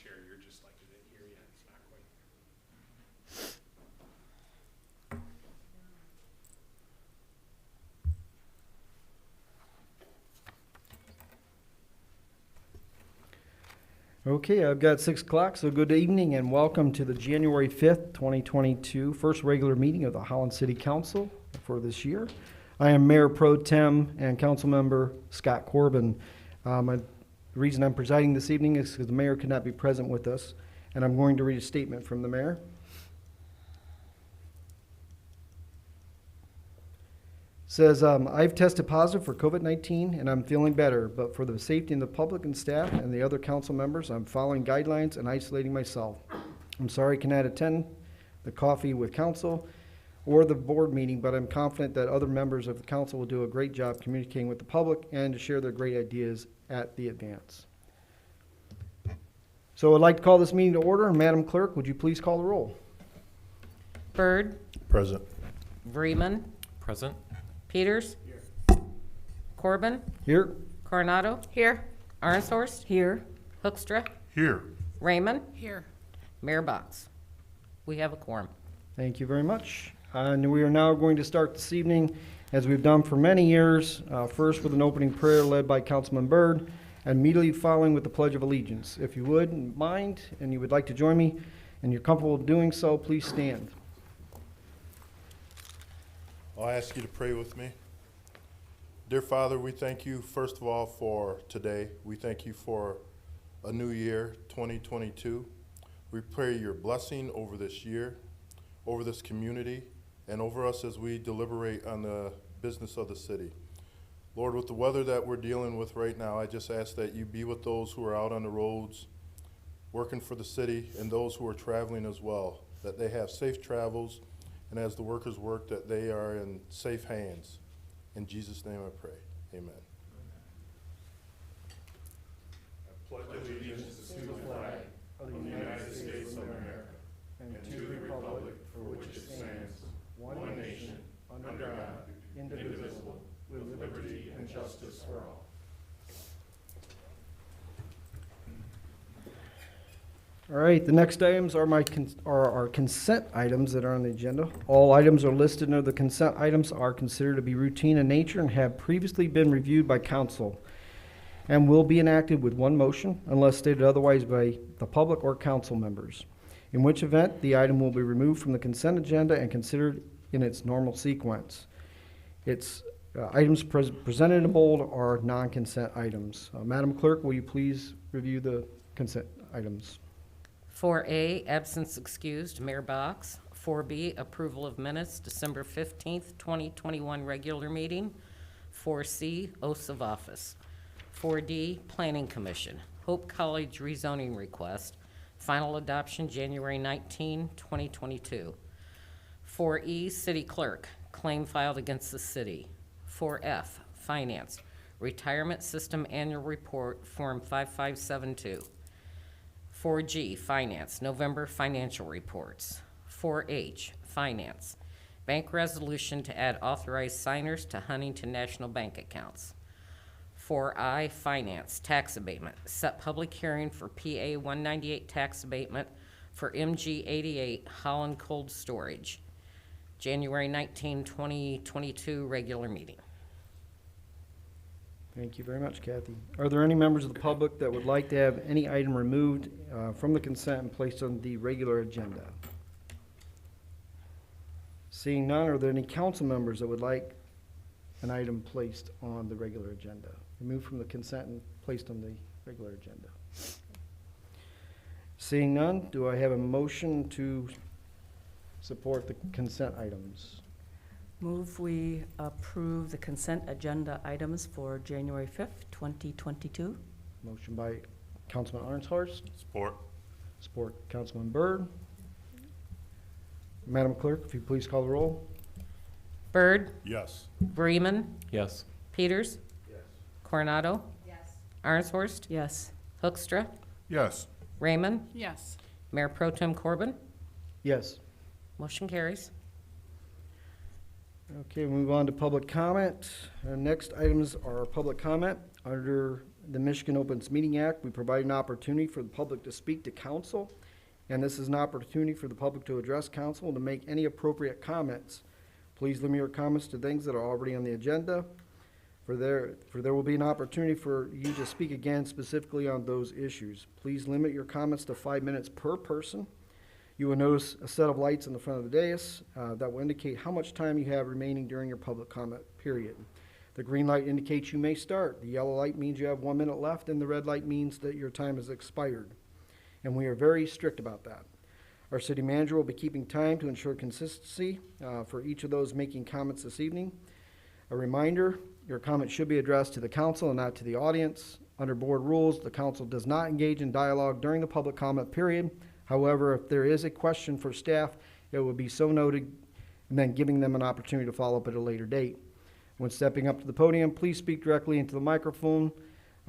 chair. You're just like, is it here yet? It's not quite here. Okay, I've got 6 o'clock, so good evening and welcome to the January 5th, 2022 first regular meeting of the Holland City Council for this year. I am Mayor Pro Tem and Councilmember Scott Corbin. The reason I'm presiding this evening is because the mayor could not be present with us, and I'm going to read a statement from the mayor. Says, I've tested positive for COVID-19 and I'm feeling better, but for the safety of the public and staff and the other council members, I'm following guidelines and isolating myself. I'm sorry I cannot attend the coffee with council or the board meeting, but I'm confident that other members of the council will do a great job communicating with the public and to share their great ideas at the advance. So I'd like to call this meeting to order. Madam Clerk, would you please call the roll? Byrd. Present. Vreeman. Present. Peters. Here. Corbin. Here. Coronado. Here. Arnshorst. Here. Hoekstra. Here. Raymond. Here. Mayor Box. We have a quorum. Thank you very much. And we are now going to start this evening, as we've done for many years, first with an opening prayer led by Councilman Byrd, and immediately following with the Pledge of Allegiance. If you would mind and you would like to join me and you're comfortable doing so, please stand. I'll ask you to pray with me. Dear Father, we thank you, first of all, for today. We thank you for a new year, 2022. We pray your blessing over this year, over this community, and over us as we deliberate on the business of the city. Lord, with the weather that we're dealing with right now, I just ask that you be with those who are out on the roads, working for the city, and those who are traveling as well, that they have safe travels, and as the workers work, that they are in safe hands. In Jesus' name I pray. Amen. I pledge allegiance to the flag of the United States of America and to the republic for which it stands, one nation, under God, indivisible, with liberty and justice for all. All right, the next items are our consent items that are on the agenda. All items are listed under the consent items are considered to be routine in nature and have previously been reviewed by council and will be enacted with one motion unless stated otherwise by the public or council members, in which event the item will be removed from the consent agenda and considered in its normal sequence. Items presented in bold are non-consent items. Madam Clerk, will you please review the consent items? 4A, absence excused, Mayor Box. 4B, approval of minutes, December 15th, 2021 regular meeting. 4C, oaths of office. 4D, Planning Commission, Hope College rezoning request, final adoption January 19, 2022. 4E, City Clerk, claim filed against the city. 4F, Finance, Retirement System Annual Report, Form 5572. 4G, Finance, November Financial Reports. 4H, Finance, Bank Resolution to add authorized signers to Huntington National Bank accounts. 4I, Finance, Tax Abatement, set public hearing for PA 198 tax abatement for MG 88 Holland Cold Storage. January 19, 2022 regular meeting. Thank you very much, Kathy. Are there any members of the public that would like to have any item removed from the consent and placed on the regular agenda? Seeing none, are there any council members that would like an item placed on the regular agenda? Removed from the consent and placed on the regular agenda. Seeing none, do I have a motion to support the consent items? Move we approve the consent agenda items for January 5th, 2022. Motion by Councilman Arnshorst, Support. support Councilman Byrd. Madam Clerk, if you please call the roll. Byrd. Yes. Vreeman. Yes. Peters. Yes. Coronado. Yes. Arnshorst. Yes. Hoekstra. Yes. Raymond. Yes. Mayor Pro Tem Corbin. Yes. Motion carries. Okay, we move on to public comment. Our next items are public comment. Under the Michigan Opens Meeting Act, we provide an opportunity for the public to speak to council, and this is an opportunity for the public to address council and to make any appropriate comments. Please limit your comments to things that are already on the agenda, for there will be an opportunity for you to speak again specifically on those issues. Please limit your comments to 5 minutes per person. You will notice a set of lights in the front of the dais that will indicate how much time you have remaining during your public comment period. The green light indicates you may start. The yellow light means you have 1 minute left, and the red light means that your time has expired. And we are very strict about that. Our city manager will be keeping time to ensure consistency for each of those making comments this evening. A reminder, your comment should be addressed to the council and not to the audience. Under board rules, the council does not engage in dialogue during the public comment period. However, if there is a question for staff, it will be so noted, and then giving them an opportunity to follow up at a later date. When stepping up to the podium, please speak directly into the microphone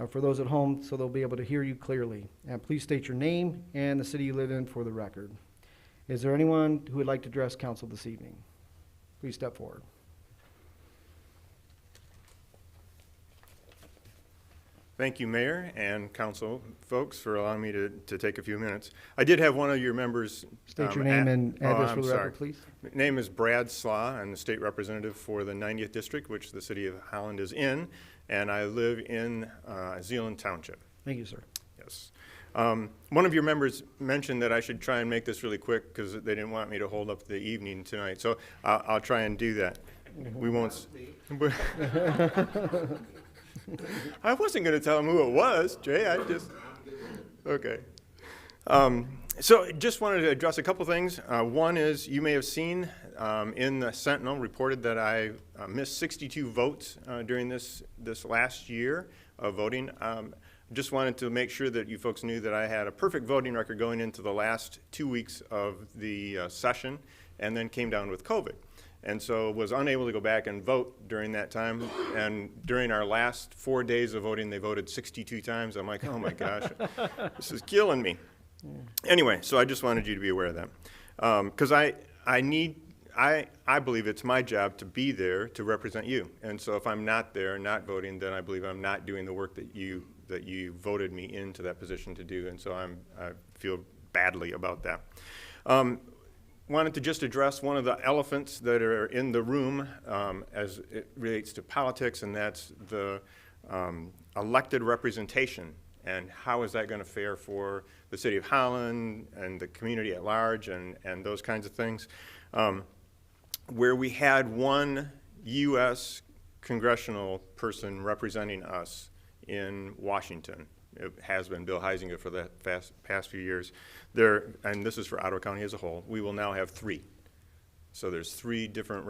for those at home so they'll be able to hear you clearly. And please state your name and the city you live in for the record. Is there anyone who would like to address council this evening? Please step forward. Thank you, Mayor and council folks, for allowing me to take a few minutes. I did have one of your members. State your name and address for I'm the sorry. record, please. My name is Brad Slaw. I'm the state representative for the 90th District, which the city of Holland is in, and I live in Zeeland Township. Thank you, sir. Yes. One of your members mentioned that I should try and make this really quick because they didn't want me to hold up the evening tonight, so I'll try and do that. We won't. I wasn't going to tell him who it was, Jay. Okay. So just wanted to address a couple things. One is you may have seen in the Sentinel reported that I missed 62 votes during this last year of voting. Just wanted to make sure that you folks knew that I had a perfect voting record going into the last 2 weeks of the session, and then came down with COVID. And so was unable to go back and vote during that time. And during our last 4 days of voting, they voted 62 times. I'm like, oh my gosh, this is killing me. Anyway, so I just wanted you to be aware of that. Because I believe it's my job to be there to represent you. And so if I'm not there, not voting, then I believe I'm not doing the work that you voted me into that position to do. And so I feel badly about that. Wanted to just address one of the elephants that are in the room as it relates to politics, and that's the elected representation. And how is that going to fare for the city of Holland and the community at large and those kinds of things? Where we had one U.S. congressional person representing us in Washington. It has been Bill Heisinger for the past few years. And this is for Ottawa County as a whole, we will now have 3. So there's 3 different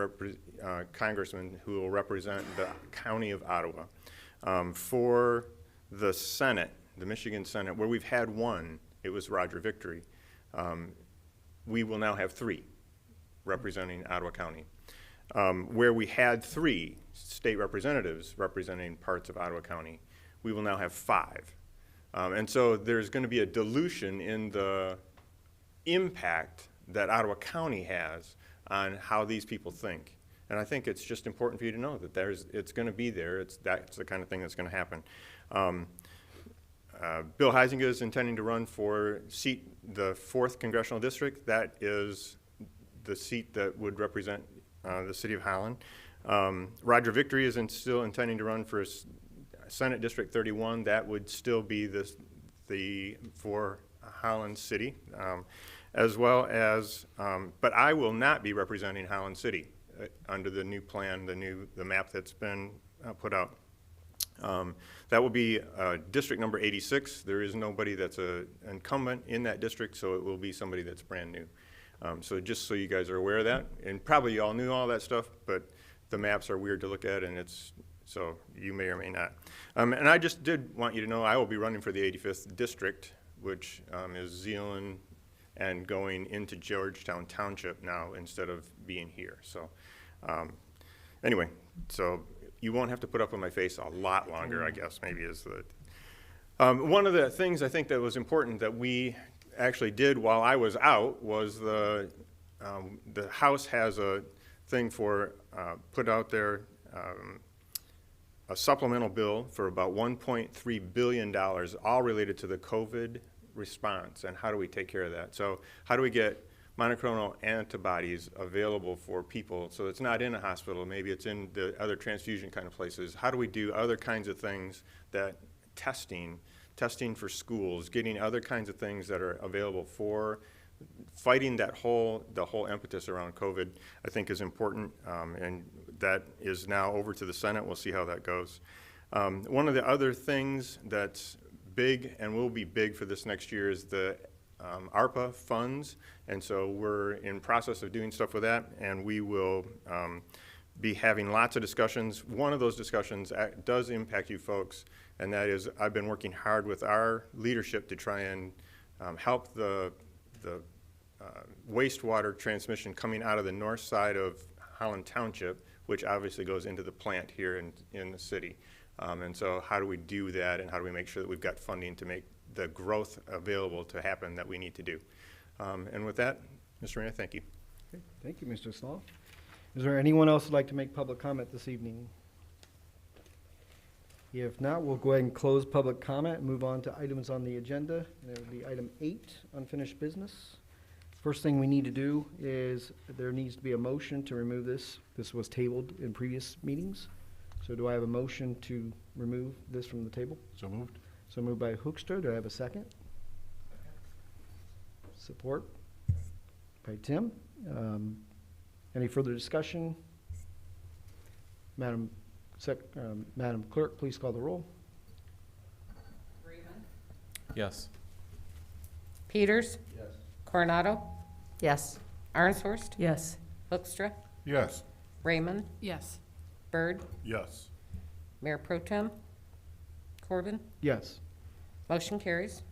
congressmen who will represent the county of Ottawa. For the Senate, the Michigan Senate, where we've had 1, it was Roger Victory. We will now have 3 representing Ottawa County. Where we had 3 state representatives representing parts of Ottawa County, we will now have 5. And so there's going to be a dilution in the impact that Ottawa County has on how these people think. And I think it's just important for you to know that it's going to be there. That's the kind of thing that's going to happen. Bill Heisinger is intending to run for the 4th Congressional District. That is the seat that would represent the city of Holland. Roger Victory is still intending to run for Senate District 31. That would still be for Holland City, as well as, but I will not be representing Holland City under the new plan, the map that's been put out. That will be district number 86. There is nobody that's an incumbent in that district, so it will be somebody that's brand new. So just so you guys are aware of that, and probably you all knew all that stuff, but the maps are weird to look at, and so you may or may not. And I just did want you to know I will be running for the 85th District, which is Zeeland and going into Georgetown Township now instead of being here. So anyway, so you won't have to put up with my face a lot longer, I guess, maybe is the... one of the things I think that was important that we actually did while I was out was the House has a thing for put out there a supplemental bill for about $1.3 billion, all related to the COVID response and how do we take care of that. So how do we get monoclonal antibodies available for people so it's not in a hospital, maybe it's in the other transfusion kind of places. How do we do other kinds of things that testing for schools, getting other kinds of things that are available for fighting the whole impetus around COVID, I think is important, and that is now over to the Senate. We'll see how that goes. One of the other things that's big and will be big for this next year is the ARPA funds, and so we're in process of doing stuff with that, and we will be having lots of discussions. One of those discussions does impact you folks, and that is I've been working hard with our leadership to try and help the wastewater transmission coming out of the north side of Holland Township, which obviously goes into the plant here in the city. And so how do we do that, and how do we make sure that we've got funding to make the growth available to happen that we need to do? And with that, Mr. Mayor, thank you. Okay, thank you, Mr. Slaw. Is there anyone else who'd like to make public comment this evening? If not, we'll go ahead and close public comment and move on to items on the agenda. And it would be item 8, unfinished business. First thing we need to do is there needs to be a motion to remove this. This was tabled in previous meetings. So do I have a motion to remove this from the table? So moved. So moved by Hoekstra. Do I have a second? Support by Tim. Any further discussion? Madam Clerk, please call the roll. Yes. Peters. Yes. Coronado. Yes. Arnshorst. Yes. Hoekstra. Yes. Raymond. Yes. Byrd. Yes. Mayor Pro Tem Corbin. Yes. Motion carries.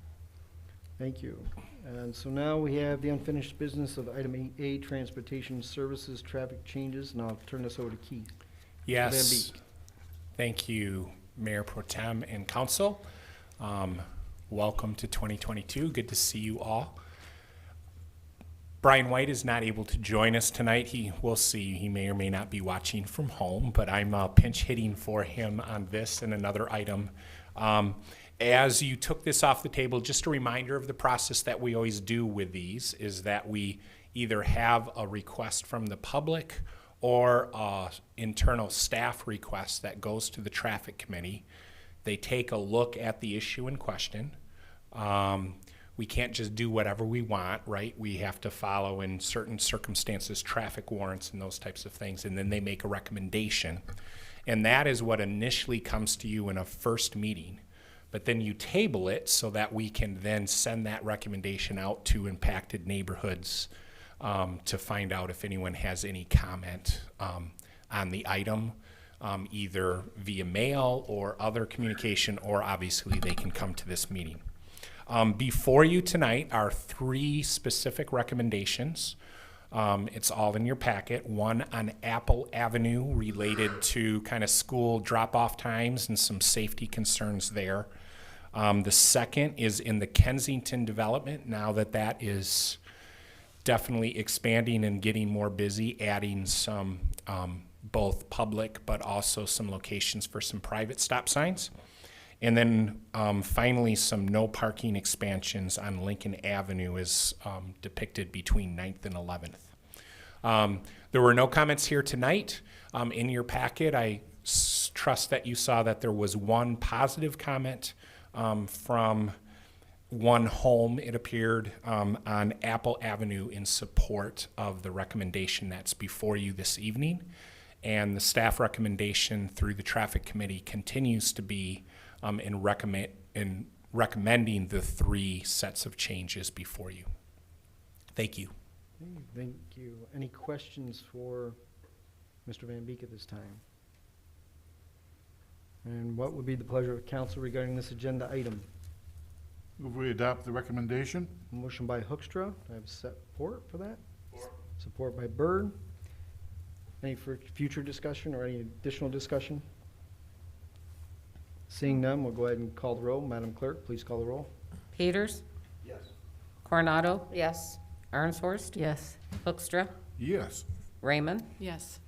Thank you. And so now we have the unfinished business of item 8A, transportation services, traffic changes, and I'll turn this over to Keith. Yes. Van Beek. Thank you, Mayor Pro Tem and Council. Welcome to 2022. Good to see you all. Brian White is not able to join us tonight. We'll see. He may or may not be watching from home, but I'm pinch hitting for him on this and another item. As you took this off the table, just a reminder of the process that we always do with these is that we either have a request from the public or internal staff request that goes to the traffic committee. They take a look at the issue in question. We can't just do whatever we want, right? We have to follow, in certain circumstances, traffic warrants and those types of things, and then they make a recommendation. And that is what initially comes to you in a first meeting. But then you table it so that we can then send that recommendation out to impacted neighborhoods to find out if anyone has any comment on the item, either via mail or other communication, or obviously they can come to this meeting. Before you tonight are 3 specific recommendations. It's all in your packet. One on Apple Avenue related to kind of school drop-off times and some safety concerns there. The second is in the Kensington development, now that that is definitely expanding and getting more busy, adding some both public but also some locations for some private stop signs. And then finally, some no parking expansions on Lincoln Avenue is depicted between 9th and 11th. There were no comments here tonight. In your packet, I trust that you saw that there was one positive comment from one home, it appeared, on Apple Avenue in support of the recommendation that's before you this evening. And the staff recommendation through the traffic committee continues to be in recommending the 3 sets of changes before you. Thank you. Okay, thank you. Any questions for Mr. Van Beek at this time? And what would be the pleasure of council regarding this agenda item? Move we adopt the recommendation. Motion by Hoekstra. Do I have support for that? Support by Byrd. Any future discussion or any additional discussion? Seeing none, we'll go ahead and call the roll. Madam Clerk, please call the roll. Peters. Yes. Coronado. Yes. Arnshorst. Yes. Hoekstra. Yes. Raymond. Yes.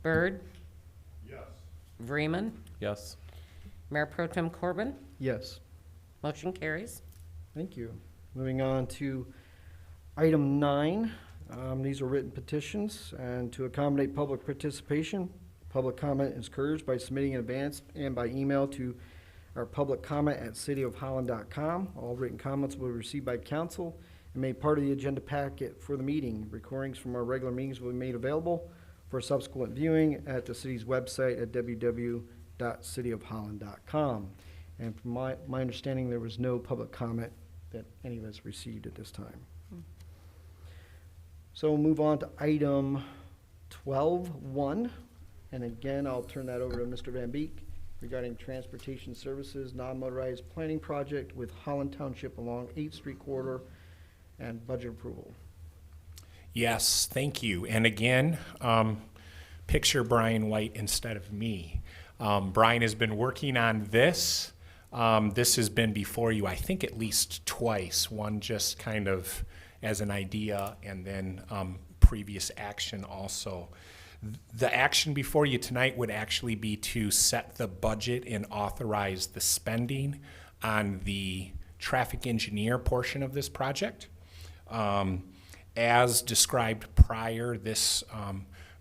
Byrd. Yes. Vreeman. Yes. Mayor Pro Tem Corbin? Yes. Motion carries. Thank you. Moving on to item 9. These are written petitions, and to accommodate public participation, public comment is encouraged by submitting in advance and by email to our public comment at cityofholland.com. All written comments will be received by council and made part of the agenda packet for the meeting. Recordings from our regular meetings will be made available for subsequent viewing at the city's website at www.cityofholland.com. And from my understanding, there was no public comment that any of us received at this time. So we'll move on to item 12.1. And again, I'll turn that over to Mr. Van Beek regarding transportation services, non-motorized planning project with Holland Township along 8th Street corridor and budget approval. Yes, thank you. And again, picture Brian White instead of me. Brian has been working on this. This has been before you, I think, at least twice. One just kind of as an idea, and then previous action also. The action before you tonight would actually be to set the budget and authorize the spending on the traffic engineer portion of this project. As described prior, this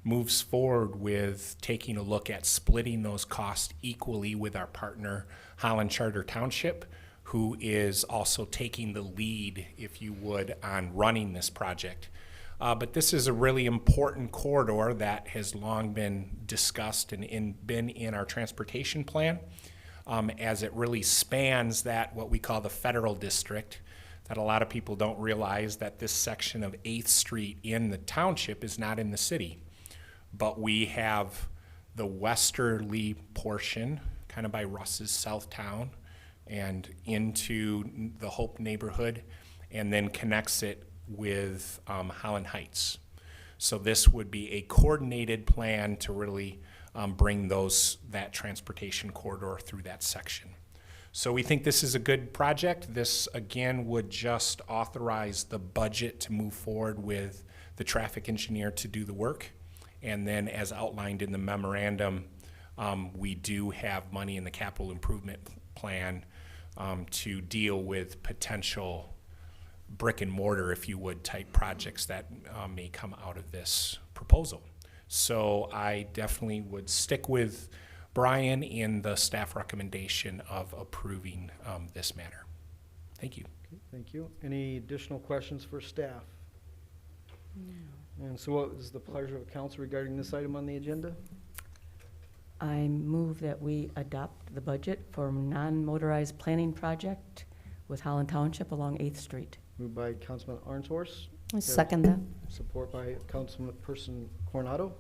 moves forward with taking a look at splitting those costs equally with our partner, Holland Charter Township, who is also taking the lead, if you would, on running this project. But this is a really important corridor that has long been discussed and been in our transportation plan, as it really spans that, what we call the federal district, that a lot of people don't realize that this section of 8th Street in the township is not in the city. But we have the westerly portion, kind of by Russ's Southtown, and into the Hope neighborhood, and then connects it with Holland Heights. So this would be a coordinated plan to really bring that transportation corridor through that section. So we think this is a good project. This, again, would just authorize the budget to move forward with the traffic engineer to do the work. And then, as outlined in the memorandum, we do have money in the capital improvement plan to deal with potential brick and mortar, if you would, type projects that may come out of this proposal. So I definitely would stick with Brian in the staff recommendation of approving this matter. Thank you. Okay, thank you. Any additional questions for staff? And so what is the pleasure of council regarding this item on the agenda? I move that we adopt the budget for non-motorized planning project with Holland Township along 8th Street. Moved by Councilman Arnshorst. I second that. Support by Councilperson Coronado.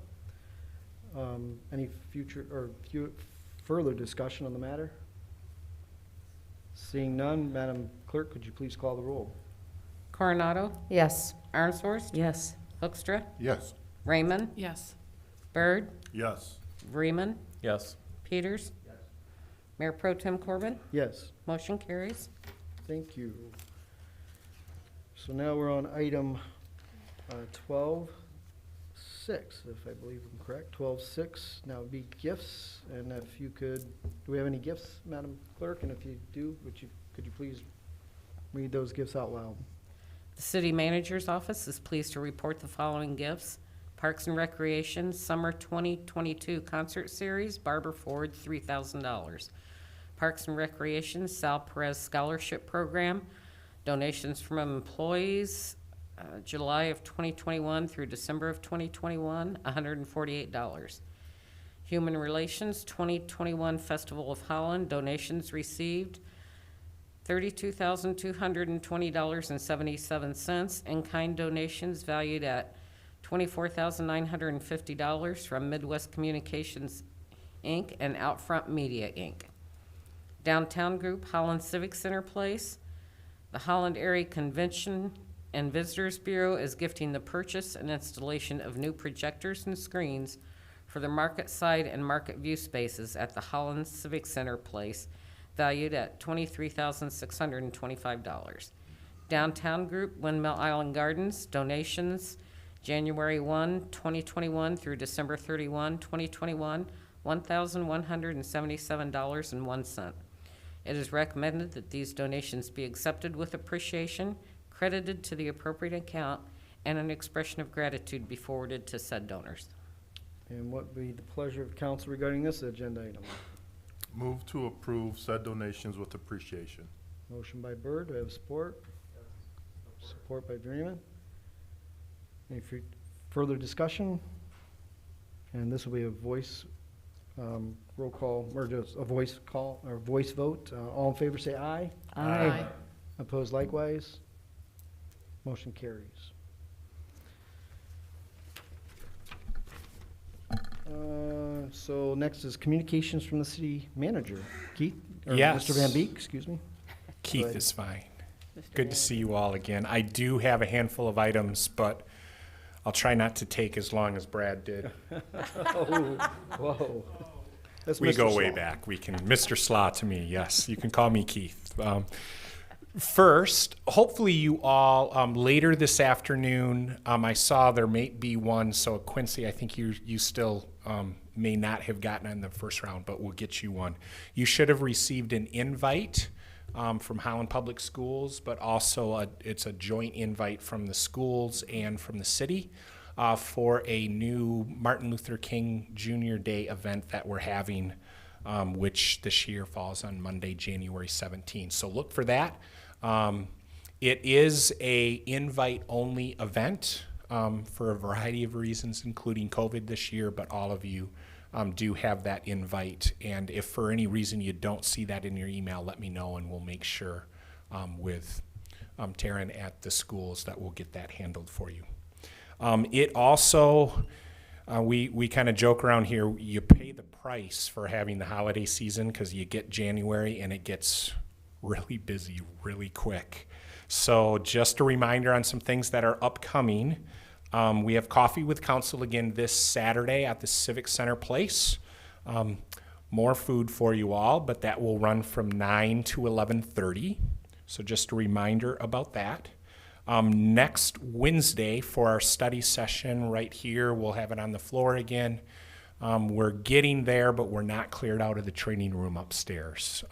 Any further discussion on the matter? Seeing none, Madam Clerk, could you please call the roll? Coronado? Yes. Arnshorst? Yes. Hoekstra? Yes. Raymond? Yes. Byrd? Yes. Vreeman? Yes. Peters? Mayor Pro Tem Corbin? Yes, Motion carries. thank you. So now we're on item 12.6, if I believe I'm correct. 12.6, now would be gifts. And if you could, do we have any gifts, Madam Clerk? And if you do, could you please read those gifts out loud? The City Manager's Office is pleased to report the following gifts. Parks and Recreation Summer 2022 Concert Series, Barbara Ford, $3,000. Parks and Recreation Sal Perez Scholarship Program, donations from employees, July of 2021 through December of 2021, $148. Human Relations 2021 Festival of Holland, donations received, $32,220.77. In-kind donations valued at $24,950 from Midwest Communications, Inc. and Outfront Media, Inc. Downtown Group, Holland Civic Center Place. The Holland Area Convention and Visitors Bureau is gifting the purchase and installation of new projectors and screens for the market side and market view spaces at the Holland Civic Center Place, valued at $23,625. Downtown Group, Windmill Island Gardens, donations January 1, 2021 through December 31, 2021, $1,177.01. It is recommended that these donations be accepted with appreciation, credited to the appropriate account, and an expression of gratitude be forwarded to said donors. And what would be the pleasure of council regarding this agenda item? Move to approve said donations with appreciation. Motion by Byrd, do I have support? Support by Dreamen. Any further discussion? And this will be a voice roll call, or just a voice call, or voice vote. All in favor say aye. Aye. Opposed likewise. Motion carries. So next is communications from the city manager. Keith? Or Yes. Mr. Van Beek, excuse me. Keith ahead. is fine. Mr. Good to see you all again. I do have a handful of items, but I'll try not to take as long as Brad did. Oh, whoa. That's We Mr. go way Slaw. back. Mr. Slaw to me, yes. You can call me Keith. First, hopefully you all, later this afternoon, I saw there may be one, so Quincy, I think you still may not have gotten in the first round, but we'll get you one. You should have received an invite from Holland Public Schools, but also it's a joint invite from the schools and from the city for a new Martin Luther King Jr. Day event that we're having, which this year falls on Monday, January 17th. So look for that. It is a invite-only event for a variety of reasons, including COVID this year, but all of you do have that invite. And if for any reason you don't see that in your email, let me know and we'll make sure with Taryn at the schools that we'll get that handled for you. It also, we kind of joke around here, you pay the price for having the holiday season because you get January and it gets really busy really quick. So just a reminder on some things that are upcoming. We have Coffee with Council again this Saturday at the Civic Center Place. More food for you all, but that will run from 9 to 11:30. So just a reminder about that. Next Wednesday for our study session right here, we'll have it on the floor again. We're getting there, but we're not cleared out of the training room upstairs.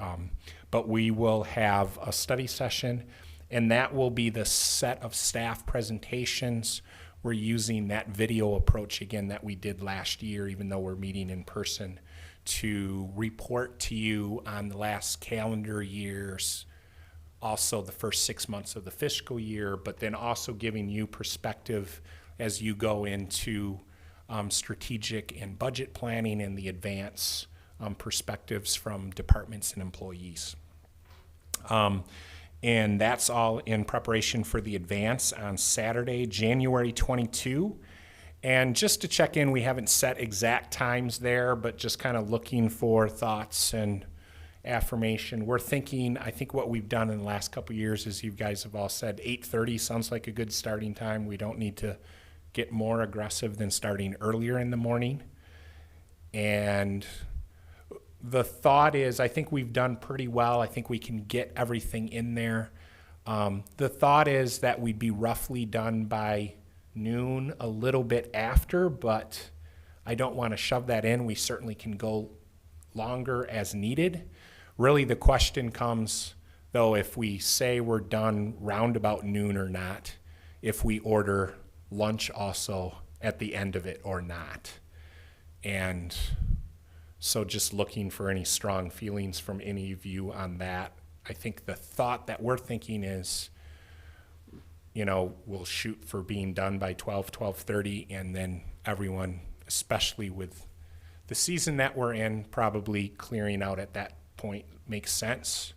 But we will have a study session, and that will be the set of staff presentations. We're using that video approach again that we did last year, even though we're meeting in person, to report to you on the last calendar years, also the first 6 months of the fiscal year, but then also giving you perspective as you go into strategic and budget planning and the advance perspectives from departments and employees. And that's all in preparation for the advance on Saturday, January 22. And just to check in, we haven't set exact times there, but just kind of looking for thoughts and affirmation. We're thinking, I think what we've done in the last couple of years is you guys have all said 8:30 sounds like a good starting time. We don't need to get more aggressive than starting earlier in the morning. And the thought is, I think we've done pretty well. I think we can get everything in there. The thought is that we'd be roughly done by noon, a little bit after, but I don't want to shove that in. We certainly can go longer as needed. Really, the question comes, though, if we say we're done round about noon or not, if we order lunch also at the end of it or not. And so just looking for any strong feelings from any of you on that. I think the thought that we're thinking is, we'll shoot for being done by 12:30, and then everyone, especially with the season that we're in, probably clearing out at that point makes sense.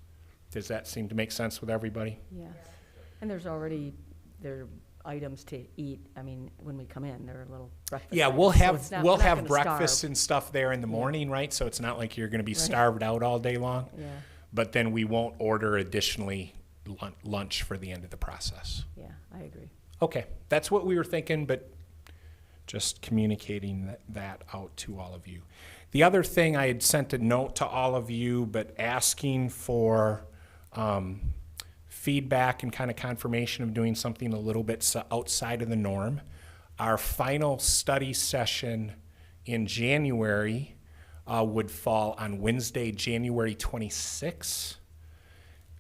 Does that seem to make sense with everybody? Yes. And there are items to eat. I mean, when we come in, there are little breakfast. Yeah, items, we'll so have it's not- we'll we're not have gonna breakfast starve. and stuff there in the morning, right? So it's not like you're going to be Right. starved out all day long. Yeah, But then we won't order additionally lunch for the end of the process. yeah, I agree. Okay, that's what we were thinking, but just communicating that out to all of you. The other thing, I had sent a note to all of you, but asking for feedback and kind of confirmation of doing something a little bit outside of the norm. Our final study session in January would fall on Wednesday, January 26th.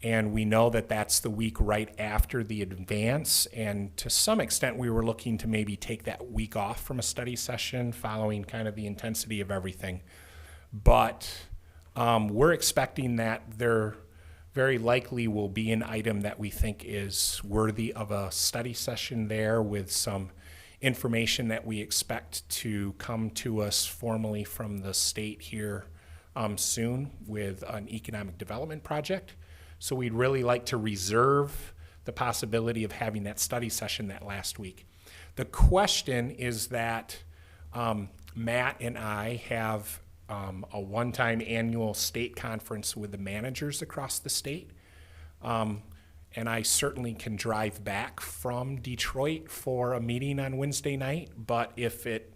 And we know that that's the week right after the advance. And to some extent, we were looking to maybe take that week off from a study session following kind of the intensity of everything. But we're expecting that there very likely will be an item that we think is worthy of a study session there with some information that we expect to come to us formally from the state here soon with an economic development project. So we'd really like to reserve the possibility of having that study session that last week. The question is that Matt and I have a one-time annual state conference with the managers across the state. And I certainly can drive back from Detroit for a meeting on Wednesday night, but if it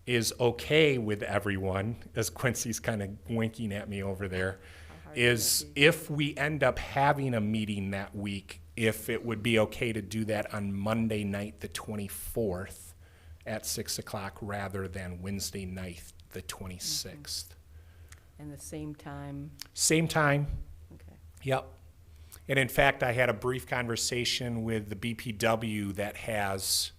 is okay with everyone, as Quincy's kind of winking at me over there, is if we end up having a meeting that week, if it would be okay to do that on Monday night, the 24th at 6 o'clock rather than Wednesday night, the 26th. And the same time, Same time, okay. yep. And in fact, I had a brief conversation with the BPW that has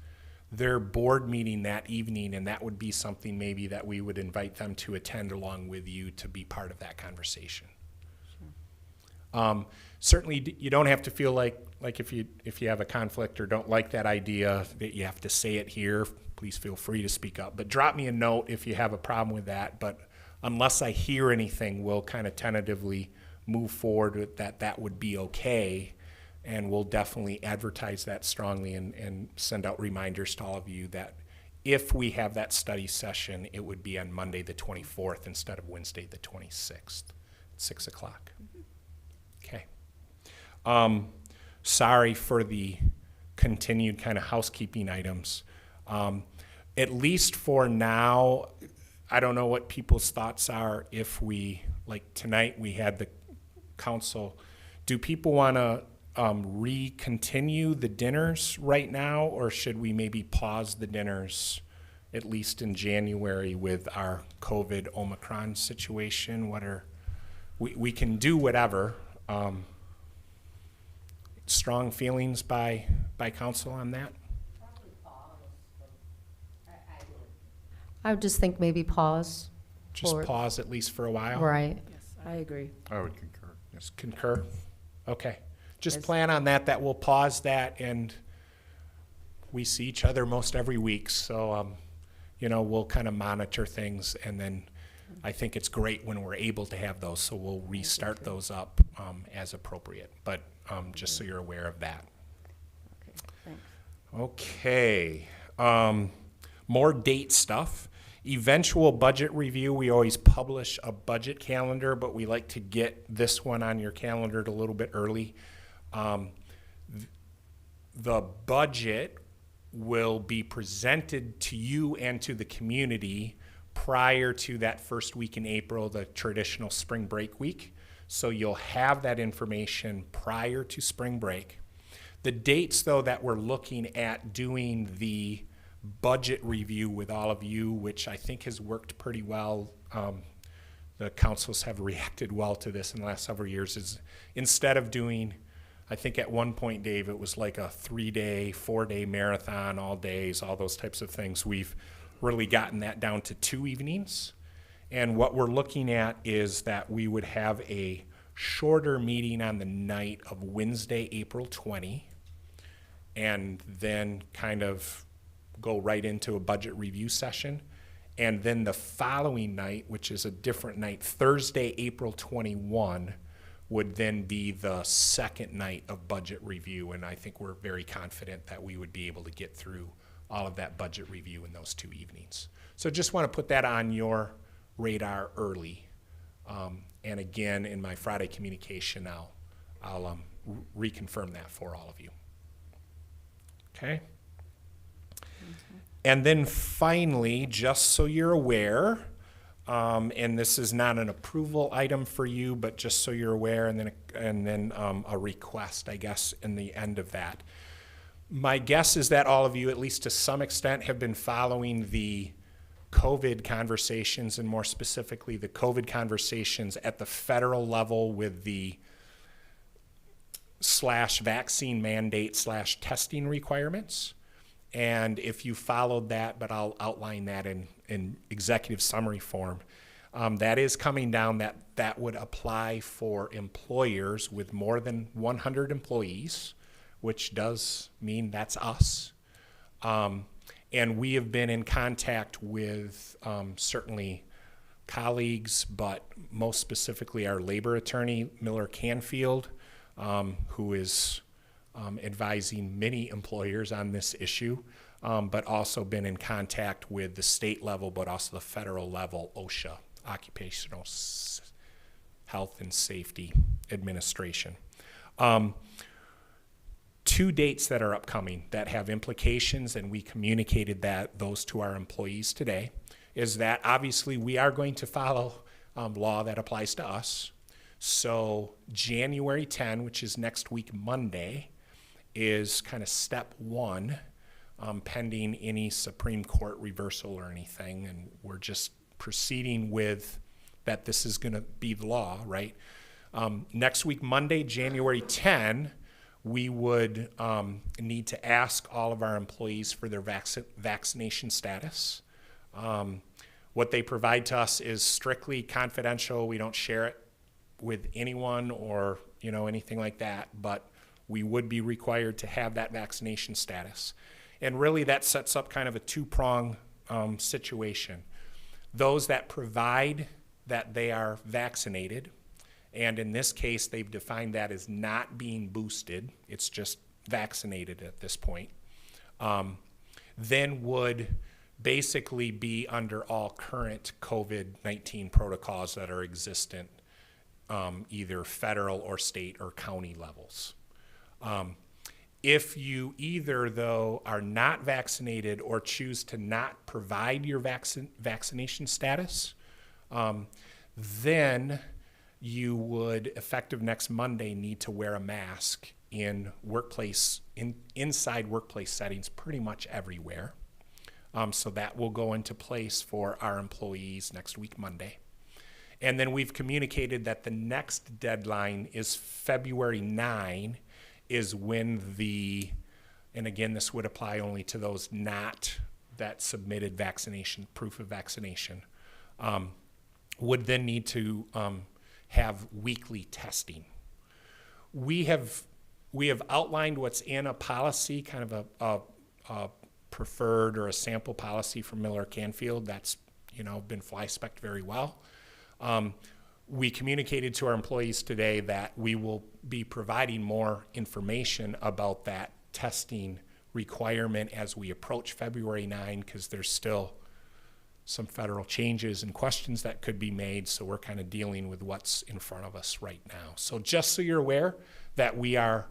their board meeting that evening, and that would be something maybe that we would invite them to attend along with you to be part of that conversation. Certainly, you don't have to feel like if you have a conflict or don't like that idea that you have to say it here. Please feel free to speak up. But drop me a note if you have a problem with that. But unless I hear anything, we'll kind of tentatively move forward with that. That would be okay, and we'll definitely advertise that strongly and send out reminders to all of you that if we have that study session, it would be on Monday the 24th instead of Wednesday the 26th, 6 o'clock. Okay. Sorry for the continued kind of housekeeping items. At least for now, I don't know what people's thoughts are if we, like tonight we had the council. Do people want to re-continue the dinners right now, or should we maybe pause the dinners at least in January with our COVID Omicron situation? We can do whatever. Strong feelings by council on that? I would just think maybe pause. Just Or- pause at least for a while? Right. Yes, I agree. I would concur. Yes. Just concur? Okay. Just Yes. plan on that we'll pause that, and we see each other most every week, so, we'll kind of monitor things, and then I think it's great when we're able to have those, so we'll restart those up as appropriate, but just so you're aware of that. Okay, thanks. Okay, more date stuff. Eventual budget review, we always publish a budget calendar, but we like to get this one on your calendar a little bit early. The budget will be presented to you and to the community prior to that first week in April, the traditional spring break week. So you'll have that information prior to spring break. The dates, though, that we're looking at doing the budget review with all of you, which I think has worked pretty well. The councils have reacted well to this in the last several years, is instead of doing, I think at one point, Dave, it was like a 3-day, 4-day marathon, all days, all those types of things. We've really gotten that down to 2 evenings. And what we're looking at is that we would have a shorter meeting on the night of Wednesday, April 20, and then kind of go right into a budget review session. And then the following night, which is a different night, Thursday, April 21, would then be the second night of budget review. And I think we're very confident that we would be able to get through all of that budget review in those 2 evenings. So just want to put that on your radar early. And again, in my Friday communication, I'll reconfirm that for all of you. Okay? And then finally, just so you're aware, and this is not an approval item for you, but just so you're aware, and then a request, I guess, in the end of that. My guess is that all of you, at least to some extent, have been following the COVID conversations, and more specifically, the COVID conversations at the federal level with the /vaccine mandate /testing requirements. And if you followed that, but I'll outline that in executive summary form, that is coming down, that would apply for employers with more than 100 employees, which does mean that's us. And we have been in contact with certainly colleagues, but most specifically our labor attorney, Miller Canfield, who is advising many employers on this issue, but also been in contact with the state level, but also the federal level, OSHA, Occupational Health and Safety Administration. Two dates that are upcoming that have implications, and we communicated those to our employees today, is that obviously we are going to follow law that applies to us. So January 10, which is next week Monday, is kind of step one, pending any Supreme Court reversal or anything, and we're just proceeding with that this is going to be the law, right? Next week Monday, January 10, we would need to ask all of our employees for their vaccination status. What they provide to us is strictly confidential. We don't share it with anyone or anything like that, but we would be required to have that vaccination status. And really that sets up kind of a two-prong situation. Those that provide that they are vaccinated, and in this case, they've defined that as not being boosted. It's just vaccinated at this point. Then would basically be under all current COVID-19 protocols that are existent, either federal or state or county levels. If you either, though, are not vaccinated or choose to not provide your vaccination status, then you would, effective next Monday, need to wear a mask in inside workplace settings pretty much everywhere. So that will go into place for our employees next week, Monday. And then we've communicated that the next deadline is February 9, is when and again, this would apply only to those that submitted proof of vaccination, would then need to have weekly testing. We have outlined what's in a policy, kind of a preferred or a sample policy from Miller Canfield that's been fly-specced very well. We communicated to our employees today that we will be providing more information about that testing requirement as we approach February 9, because there's still some federal changes and questions that could be made, so we're kind of dealing with what's in front of us right now. So just so you're aware that we are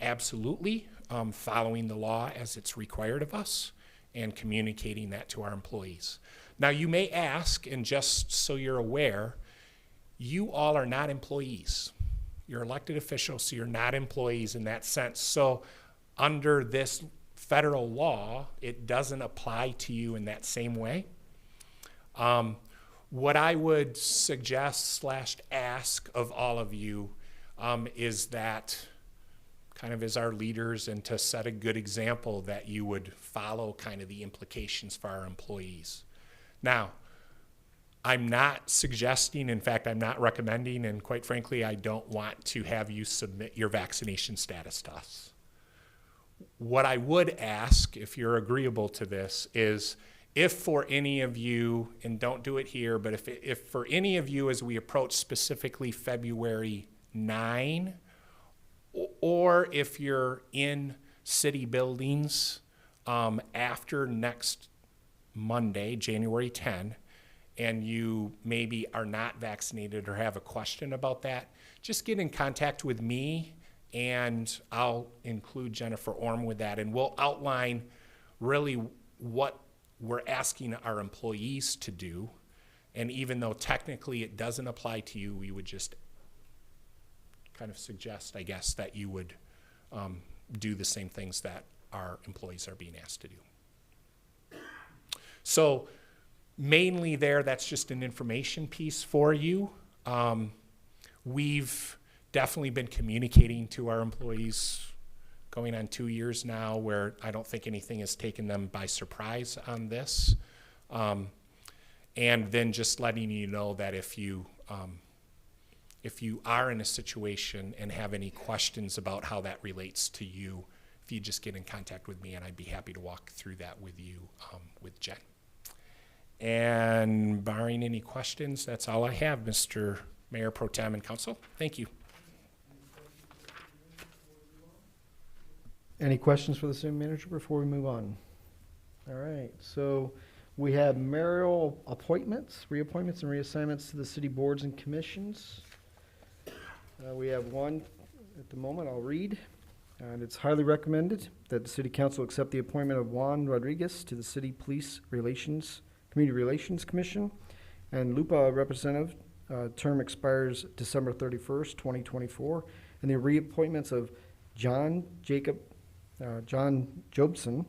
absolutely following the law as it's required of us and communicating that to our employees. Now you may ask, and just so you're aware, you all are not employees. You're elected officials, so you're not employees in that sense. So under this federal law, it doesn't apply to you in that same way. What I would suggest / ask of all of you is that, kind of as our leaders and to set a good example, that you would follow kind of the implications for our employees. Now, I'm not suggesting, in fact, I'm not recommending, and quite frankly, I don't want to have you submit your vaccination status to us. What I would ask, if you're agreeable to this, is if for any of you, and don't do it here, but if for any of you as we approach specifically February 9, or if you're in city buildings after next Monday, January 10, and you maybe are not vaccinated or have a question about that, just get in contact with me, and I'll include Jennifer Orm with that, and we'll outline really what we're asking our employees to do. And even though technically it doesn't apply to you, we would just kind of suggest, I guess, that you would do the same things that our employees are being asked to do. So mainly there, that's just an information piece for you. We've definitely been communicating to our employees going on 2 years now, where I don't think anything has taken them by surprise on this. And then just letting you know that if you are in a situation and have any questions about how that relates to you, if you just get in contact with me, and I'd be happy to walk through that with you, with Jen. And barring any questions, that's all I have, Mr. Mayor Pro Tem and Council. Thank you. Any questions for the city manager before we move on? All right, so we have mayoral appointments, reappointments and reassignments to the city boards and commissions. We have one at the moment I'll read, and it's highly recommended that the city council accept the appointment of Juan Rodriguez to the City Police Relations, Community Relations Commission, and Lupa representative. Term expires December 31st, 2024, and the reappointments of John Jobson,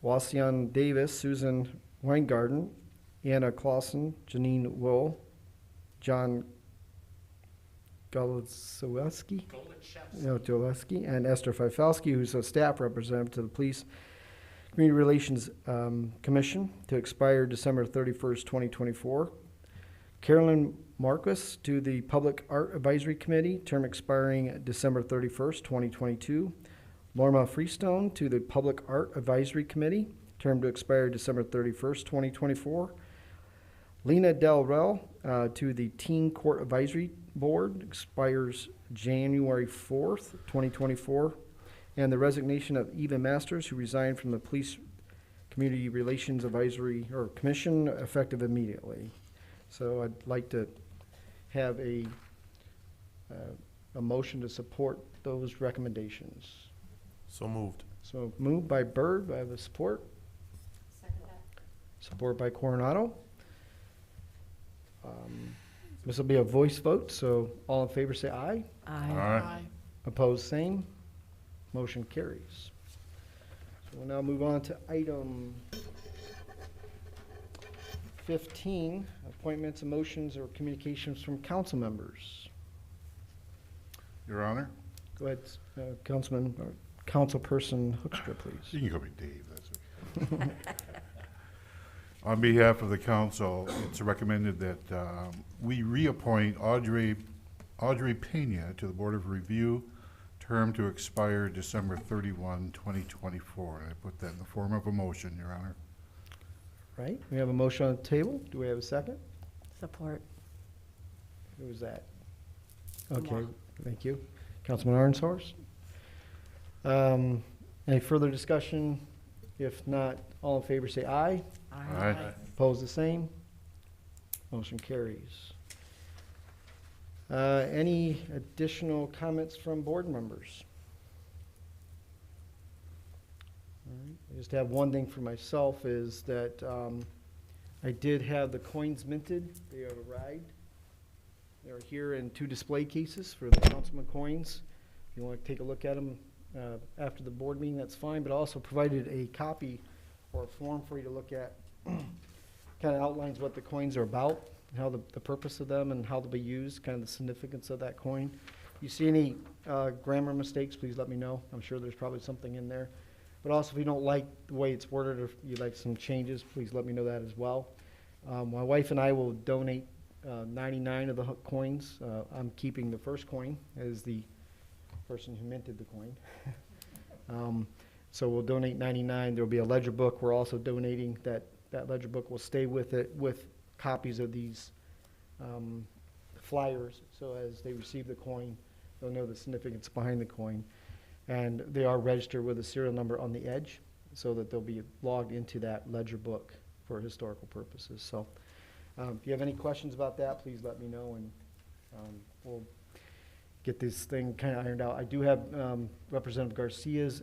Wasion Davis, Susan Weingarten, Anna Clausen, Janine Wool, John Golitsowski, and Esther Fifalski, who's a staff representative to the Police Community Relations Commission, to expire December 31st, 2024. Carolyn Marquis to the Public Art Advisory Committee, term expiring December 31st, 2022. Lorma Freestone to the Public Art Advisory Committee, term to expire December 31st, 2024. Lena Del Rel to the Teen Court Advisory Board, expires January 4th, 2024. And the resignation of Eva Masters, who resigned from the Police Community Relations Advisory or Commission, effective immediately. So I'd like to have a motion to support those recommendations. So moved. So moved by Byrd. Do I have a support? Second that. Support by Coronado. This will be a voice vote, so all in favor say aye. Aye. Opposed, same. Motion carries. So we'll now move on to item 15, appointments, motions, or communications from council members. Your Honor, Go ahead, Councilman, or Councilperson Hoekstra, please. you can call me Dave, that's okay. On behalf of the council, it's recommended that we reappoint Audrey Pena to the Board of Review, term to expire December 31, 2024. And I put that in the form of a motion, Your Honor. Right, we have a motion on the table. Do we have a second? Support. Who was that? Okay, thank you. Councilman Arnshorst. Any further discussion? If not, all in favor say aye. Aye. Opposed, the same. Motion carries. Any additional comments from board members? All right, I just have one thing for myself is that I did have the coins minted. They have arrived. They're here in 2 display cases for the councilman coins. If you want to take a look at them after the board meeting, that's fine, but I also provided a copy or a form for you to look at. Kind of outlines what the coins are about, how the purpose of them and how they'll be used, kind of the significance of that coin. You see any grammar mistakes, please let me know. I'm sure there's probably something in there. But also, if you don't like the way it's worded or if you'd like some changes, please let me know that as well. My wife and I will donate 99 of the coins. I'm keeping the first coin as the person who minted the coin. So we'll donate 99. There'll be a ledger book. We're also donating that ledger book will stay with it with copies of these flyers. So as they receive the coin, they'll know the significance behind the coin. And they are registered with a serial number on the edge so that they'll be logged into that ledger book for historical purposes. So if you have any questions about that, please let me know and we'll get this thing kind of ironed out. I do have Representative Garcia's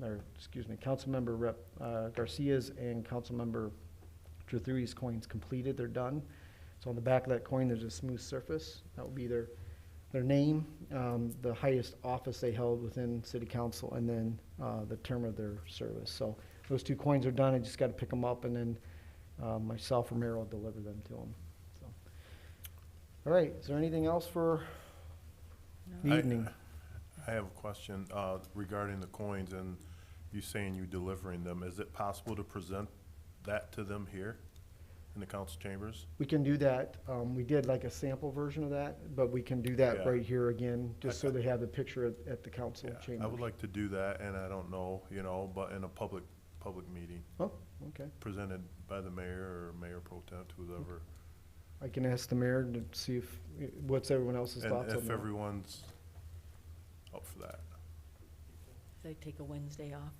Councilmember Garcia's and Councilmember Trethewey's coins completed. They're done. So on the back of that coin, there's a smooth surface. That will be their name, the highest office they held within City Council, and then the term of their service. So those 2 coins are done. I just got to pick them up and then myself or Mayoral will deliver them to them. So, all right, is there anything else for the evening? I have a question regarding the coins and you saying you delivering them. Is it possible to present that to them here in the council chambers? We can do that. We did like a sample version of that, but we can do that Yeah. right here again, just so they have the picture at the council Yeah, chambers. I would like to do that, and I don't know, but in a public meeting, Oh, okay. presented by the mayor or mayor pro tem, whoever. I can ask the mayor to see what's everyone else's And thoughts on if that. everyone's up for that. They take a Wednesday off.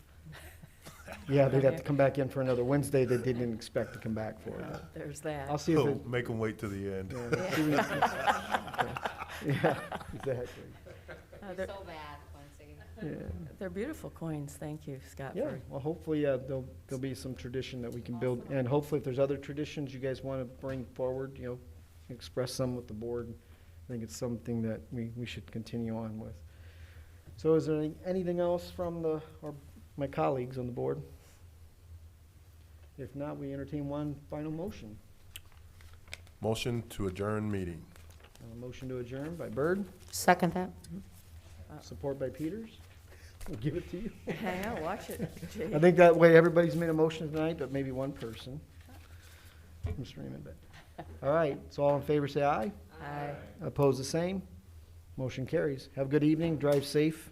Yeah, they'd have to come back in for another Wednesday they didn't expect to come back for. There's that. I'll see if it, Make them wait to the end. yeah, see what- okay. Yeah, exactly. They're- So bad, Quincy. Yeah. They're beautiful coins. Thank you, Scott. Yeah, for- well, hopefully, there'll be some tradition that we can build, and hopefully if there's other traditions you guys want to bring forward, express some with the board. I think it's something that we should continue on with. So is there anything else from my colleagues on the board? If not, we entertain one final motion. Motion to adjourn meeting. A motion to adjourn by Byrd, Second that? support by Peters. We'll give it to you. Yeah, watch it. Jay. I think that way everybody's made a motion tonight, but maybe one person. Mr. Raymond, but, all right, so all in favor say aye. Aye. Opposed the same. Motion carries. Have a good evening, drive safe.